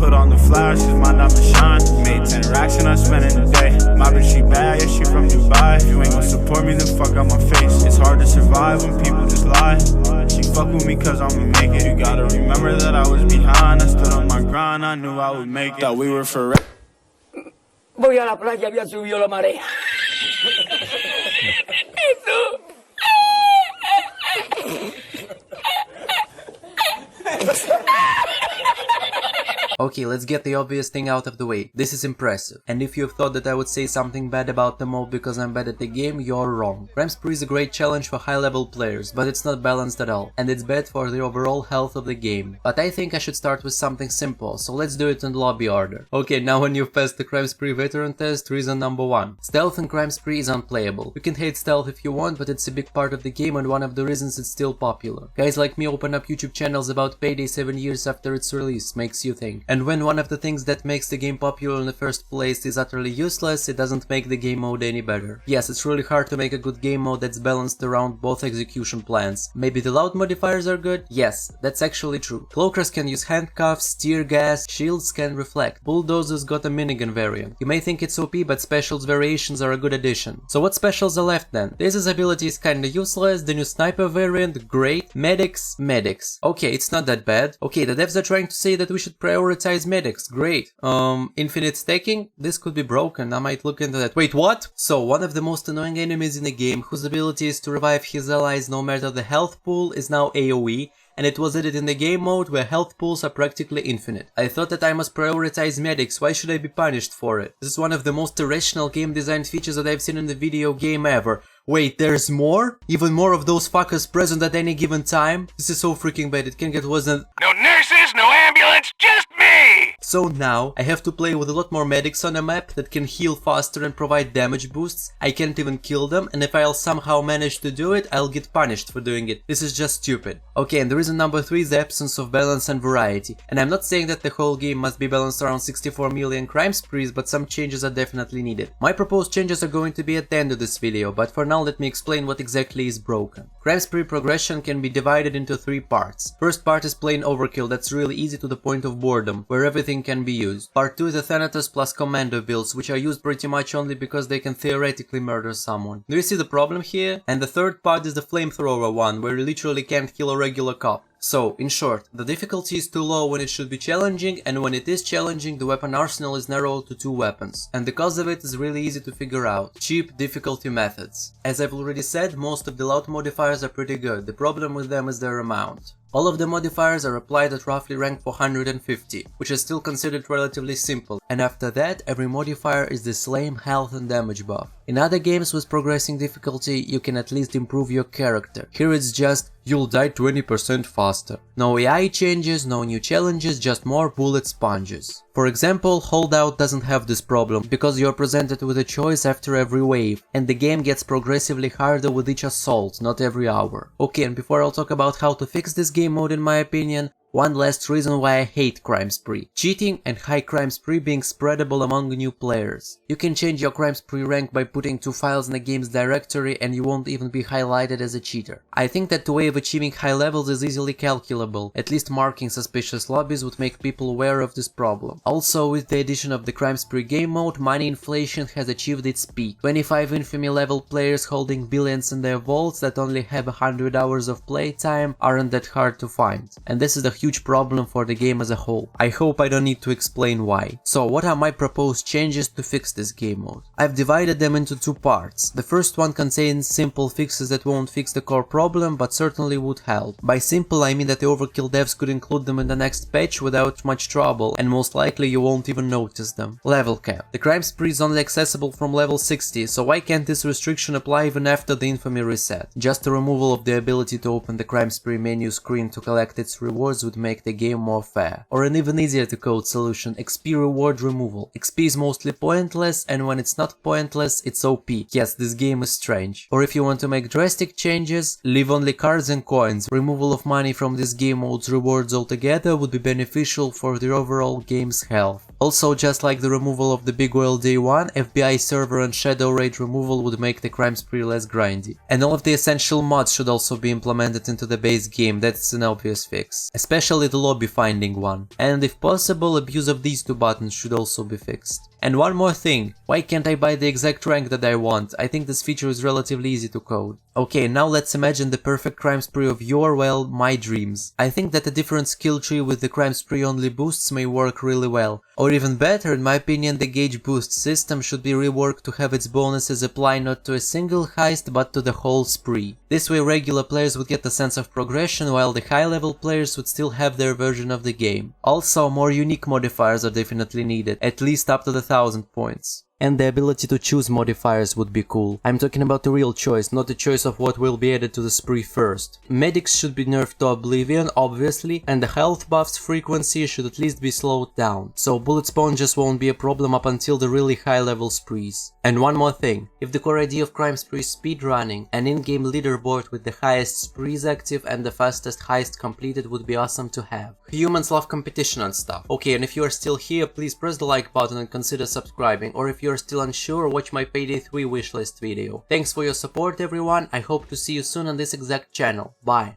put on the flowers, cause my diamond shine. Made 10 racks and I spent it a day. My bitch, she bad, yeah, she from Dubai. If you ain't gon' support me, then fuck out my face. It's hard to survive when people just lie. She fuck with me cause I'ma make it. You gotta remember that I was behind. I stood on my grind, I knew I would make it. Thought we were forever. Voy a la playa, había subido la marea. Okay, let's get the obvious thing out of the way. This is impressive. And if you've thought that I would say something bad about the mode because I'm bad at the game, you're wrong. Crimespree is a great challenge for high-level players, but it's not balanced at all. And it's bad for the overall health of the game. But I think I should start with something simple, so let's do it in lobby order. Okay, now when you've passed the Crimespree veteran test, reason number 1. Stealth in Crimespree is unplayable. You can hate stealth if you want, but it's a big part of the game and one of the reasons it's still popular. Guys like me open up YouTube channels about Payday 7 years after its release, makes you think. And when one of the things that makes the game popular in the first place is utterly useless, it doesn't make the game mode any better. Yes, it's really hard to make a good game mode that's balanced around both execution plans. Maybe the loud modifiers are good? Yes, that's actually true. Cloakers can use handcuffs, tear gas, shields can reflect. Bulldozers got a minigun variant. You may think it's OP, but specials variations are a good addition. So what specials are left then? Daisy's ability is kinda useless, the new sniper variant, great. Medics. Okay, it's not that bad. Okay, the devs are trying to say that we should prioritize medics, great. Infinite stacking? This could be broken, I might look into that. Wait, what? So, one of the most annoying enemies in the game, whose ability is to revive his allies no matter the health pool, is now AoE, and it was added in the game mode where health pools are practically infinite. I thought that I must prioritize medics, why should I be punished for it? This is one of the most irrational game design features that I've seen in the video game ever. Wait, there's more? Even more of those fuckers present at any given time? This is so freaking bad, it can get worse than— No nurses, no ambulance, just me! So now, I have to play with a lot more medics on a map that can heal faster and provide damage boosts. I can't even kill them, and if I'll somehow manage to do it, I'll get punished for doing it. This is just stupid. Okay, and the reason number 3 is the absence of balance and variety. And I'm not saying that the whole game must be balanced around 64 million crime sprees, but some changes are definitely needed. My proposed changes are going to be at the end of this video, but for now let me explain what exactly is broken. Crime spree progression can be divided into 3 parts. First part is plain overkill, that's really easy to the point of boredom, where everything can be used. Part 2 is the Thanatos plus commando builds, which are used pretty much only because they can theoretically murder someone. Do you see the problem here? And the third part is the flamethrower one, where you literally can't kill a regular cop. So, in short, the difficulty is too low when it should be challenging, and when it is challenging, the weapon arsenal is narrowed to 2 weapons. And the cause of it is really easy to figure out. Cheap difficulty methods. As I've already said, most of the loud modifiers are pretty good, the problem with them is their amount. All of the modifiers are applied at roughly rank 450, which is still considered relatively simple, and after that every modifier is the same health and damage buff. In other games with progressing difficulty you can at least improve your character, here it's just you'll die 20% faster. No AI changes, no new challenges, just more bullet sponges. For example, Holdout doesn't have this problem, because you're presented with a choice after every wave, and the game gets progressively harder with each assault, not every hour. Okay, and before I'll talk about how to fix this game mode in my opinion, one last reason why I hate Crimespree. Cheating and high Crimespree being spreadable among new players. You can change your Crimespree rank by putting 2 files in the game's directory and you won't even be highlighted as a cheater. I think that the way of achieving high levels is easily calculable, at least marking suspicious lobbies would make people aware of this problem. Also, with the addition of the Crimespree game mode, money inflation has achieved its peak. 25 infamy level players holding billions in their vaults that only have 100 hours of playtime aren't that hard to find. And this is the huge problem for the game as a whole. I hope I don't need to explain why. So what are my proposed changes to fix this game mode? I've divided them into 2 parts. The first one contains simple fixes that won't fix the core problem but certainly would help. By simple I mean that the overkill devs could include them in the next patch without much trouble and most likely you won't even notice them. Level cap. The crime spree is only accessible from level 60, so why can't this restriction apply even after the infamy reset? Just the removal of the ability to open the crime spree menu screen to collect its rewards would make the game more fair. Or an even easier to code solution, XP reward removal. XP is mostly pointless and when it's not pointless, it's OP. Yes, this game is strange. Or if you want to make drastic changes, leave only cards and coins. Removal of money from this game mode's rewards altogether would be beneficial for the overall game's health. Also, just like the removal of the Big Oil Day 1, FBI server and Shadow Raid removal would make the crime spree less grindy. And all of the essential mods should also be implemented into the base game, that's an obvious fix. Especially especially the lobby finding one. And if possible, abuse of these two buttons should also be fixed. And one more thing, why can't I buy the exact rank that I want? I think this feature is relatively easy to code. Okay, now let's imagine the perfect crime spree of your, well, my dreams. I think that a different skill tree with the crime spree only boosts may work really well. Or even better, in my opinion, the gauge boost system should be reworked to have its bonuses apply not to a single heist but to the whole spree. This way regular players would get a sense of progression while the high level players would still have their version of the game. Also, more unique modifiers are definitely needed, at least up to the 1000 points. And the ability to choose modifiers would be cool. I'm talking about the real choice, not the choice of what will be added to the spree first. Medics should be nerfed to oblivion, obviously, and the health buff's frequency should at least be slowed down, so bullet spawn just won't be a problem up until the really high level sprees. And one more thing, if the core idea of crime spree is speedrunning, an in-game leaderboard with the highest sprees active and the fastest heist completed would be awesome to have. Humans love competition and stuff. Okay, and if you are still here, please press the like button and consider subscribing, or if you're still unsure, watch my Payday 3 wishlist video. Thanks for your support everyone, I hope to see you soon on this exact channel. Bye!